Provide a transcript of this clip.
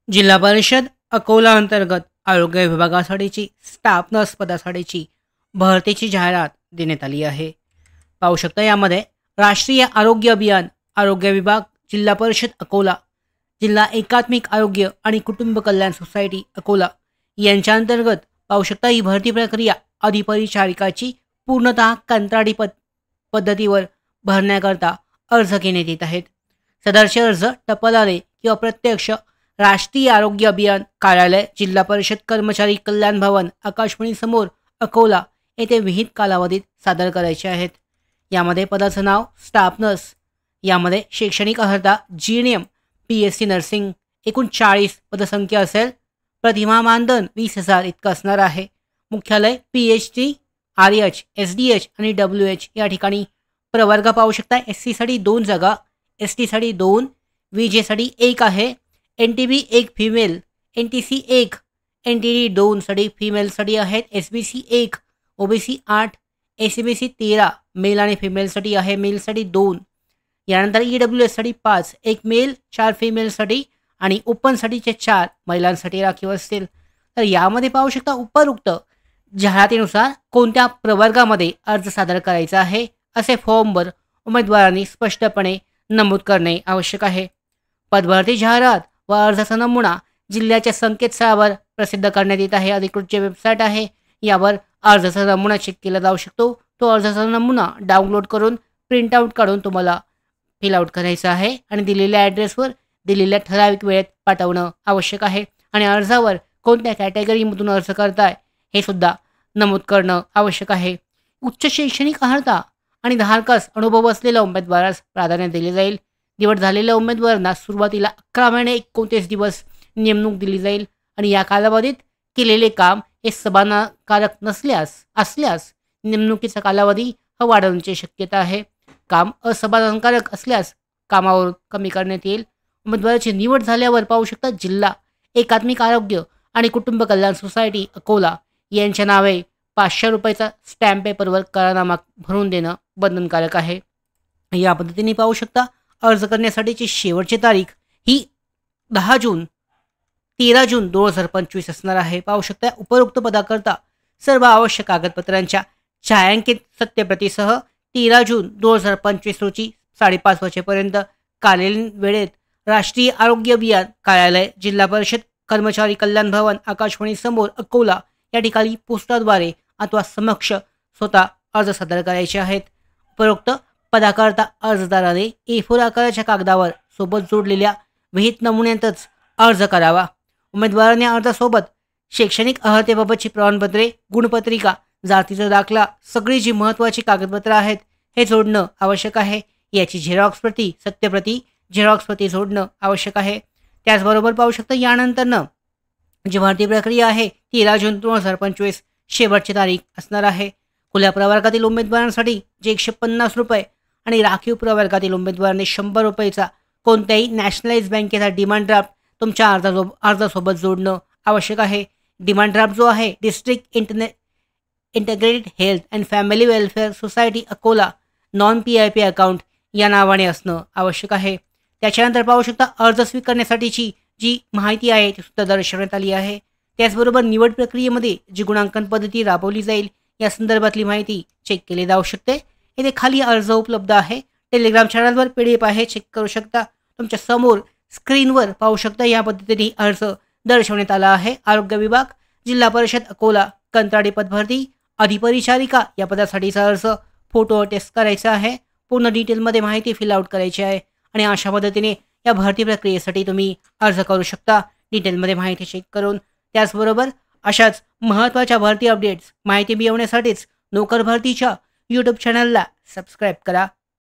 जिल्हा परिषद अकोला अंतर्गत आरोग्य विभागासाठीची स्टाफ नर्स पदासाठीची भरतीची जाहिरात देण्यात आली आहे. पाहू शकता यामध्ये राष्ट्रीय आरोग्य अभियान, आरोग्य विभाग, जिल्हा परिषद अकोला, जिल्हा एकात्मिक आरोग्य आणि कुटुंब कल्याण सोसायटी अकोला यांच्या अंतर्गत पाहू शकता ही भरती प्रक्रिया अधिपरिचारिकाची पूर्णतः कंत्राटी पद्धतीवर भरण्याकरता अर्ज घेण्यात येत आहेत. सदरचे अर्ज टपाल आले किंवा प्रत्यक्ष राष्ट्रीय आरोग्य अभियान कार्यालय, जिल्हा परिषद कर्मचारी कल्याण भवन, आकाशवाणी समोर अकोला येथे विहित कालावधीत सादर करायचे आहेत. यामध्ये पदाचं नाव स्टाफ नर्स, यामध्ये शैक्षणिक अर्हता GNM PSc नर्सिंग, एकूण 40 पदसंख्या असेल. प्रतिमा मानधन 20,000 इतकं असणार आहे. मुख्यालय PHD, RH, SDH आणि WH या ठिकाणी. प्रवर्ग पाहू शकता SC साठी 2 जागा, ST साठी 2, VJ साठी 1 आहे. NTB 1 फिमेल, NTC 1, NTD 2 साठी फिमेलसाठी आहेत. SBC 1, OBC 8, SCBC 13 मेल आणि फिमेलसाठी आहे. मेलसाठी 2. यानंतर EWS साठी 5, 1 मेल 4 फिमेलसाठी आणि ओपनसाठीचे 4 महिलांसाठी राखीव असतील. तर यामध्ये पाहू शकता उपरोक्त जाहिरातीनुसार कोणत्या प्रवर्गामध्ये अर्ज सादर करायचा आहे असे फॉर्मवर उमेदवारांनी स्पष्टपणे नमूद करणे आवश्यक आहे. पदभरती जाहिरात व अर्जाचा नमुना जिल्ह्याच्या संकेतस्थळावर प्रसिद्ध करण्यात येत आहे. अधिकृत जे वेबसाईट आहे यावर अर्जाचा नमुना चेक केला जाऊ शकतो. तो अर्जाचा नमुना डाउनलोड करून प्रिंटआउट काढून तुम्हाला फिलआउट करायचा आहे आणि दिलेल्या ॲड्रेसवर दिलेल्या ठराविक वेळेत पाठवणं आवश्यक आहे. आणि अर्जावर कोणत्या कॅटेगरीमधून अर्ज करताय हे सुद्धा नमूद करणं आवश्यक आहे. उच्च शैक्षणिक अर्हता आणि धारकास अनुभव असलेल्या उमेदवारास प्राधान्य दिले जाईल. निवड झालेल्या उमेदवारांना सुरुवातीला 11 महिने 29 दिवस नेमणूक दिली जाईल आणि या कालावधीत केलेले काम हे समाधानकारक असल्यास नेमणुकीचा कालावधी वाढवण्याची शक्यता आहे. काम असमाधानकारक असल्यास कामावर कमी करण्यात येईल. उमेदवाराची निवड झाल्यावर पाहू शकता जिल्हा एकात्मिक आरोग्य आणि कुटुंब कल्याण सोसायटी अकोला यांच्या नावे 500 रुपयाचा स्टॅम्प पेपरवर करारनामा भरून देणं बंधनकारक आहे. या पद्धतीने पाहू शकता अर्ज करण्यासाठीची शेवटची तारीख ही 13 जून 2025 असणार आहे. पाहू शकता उपरोक्त पदाकरता सर्व आवश्यक कागदपत्रांच्या छायांकित सत्यप्रतीसह 13 जून 2025 रोजी 5:30 वाजेपर्यंत कालीन वेळेत राष्ट्रीय आरोग्य अभियान कार्यालय, जिल्हा परिषद कर्मचारी कल्याण भवन, आकाशवाणी समोर अकोला या ठिकाणी पोस्टाद्वारे अथवा समक्ष स्वतः अर्ज सादर करायचे आहेत. उपरोक्त पदाकरता अर्जदाराने A4 आकाराच्या कागदावर सोबत जोडलेल्या विहित नमुन्यातच अर्ज करावा. उमेदवाराने अर्जासोबत शैक्षणिक अर्हतेबाबतची प्रमाणपत्रे, गुणपत्रिका, जातीचा दाखला, सगळी जी महत्त्वाची कागदपत्र आहेत हे जोडणं आवश्यक आहे. याची झेरॉक्स प्रती, सत्यप्रती, झेरॉक्स प्रती जोडणं आवश्यक आहे. त्याचबरोबर पाहू शकता यानंतरनं जी भरती प्रक्रिया आहे 13 जून 2025 शेवटची तारीख असणार आहे. खुल्या प्रवर्गातील उमेदवारांसाठी जे 150 रुपये आणि राखीव प्रवर्गातील उमेदवारांनी 100 रुपयेचा कोणत्याही नॅशनलाइज बँकेचा डिमांड ड्राफ्ट तुमच्या अर्जासोबत जोडणं आवश्यक आहे. डिमांड ड्राफ्ट जो आहे district integrated health and family welfare society Akola non PIP account या नावाने असणं आवश्यक आहे. त्याच्यानंतर पाहू शकता अर्ज स्वीकारण्यासाठीची जी माहिती आहे ती सुद्धा दर्शवण्यात आली आहे. त्याचबरोबर निवड प्रक्रियेमध्ये जी गुणांकन पद्धती राबवली जाईल या संदर्भातली माहिती चेक केली जाऊ शकते. येथे खाली अर्ज उपलब्ध आहे. टेलिग्राम चॅनलवर PDF आहे, चेक करू शकता. तुमच्या समोर स्क्रीनवर पाहू शकता या पद्धतीने अर्ज दर्शवण्यात आला आहे. आरोग्य विभाग, जिल्हा परिषद अकोला, कंत्राटी पदभरती, अधिपरिचारिका या पदासाठीचा अर्ज फोटो टेस्ट करायचा आहे. पूर्ण डिटेलमध्ये माहिती फिलआउट करायची आहे आणि अशा पद्धतीने या भरती प्रक्रियेसाठी तुम्ही अर्ज करू शकता डिटेलमध्ये माहिती चेक करून. त्याचबरोबर अशाच महत्त्वाच्या भरती अपडेट्स माहिती मिळवण्यासाठीच नोकर भरतीच्या YouTube चॅनलला सबस्क्राईब करा.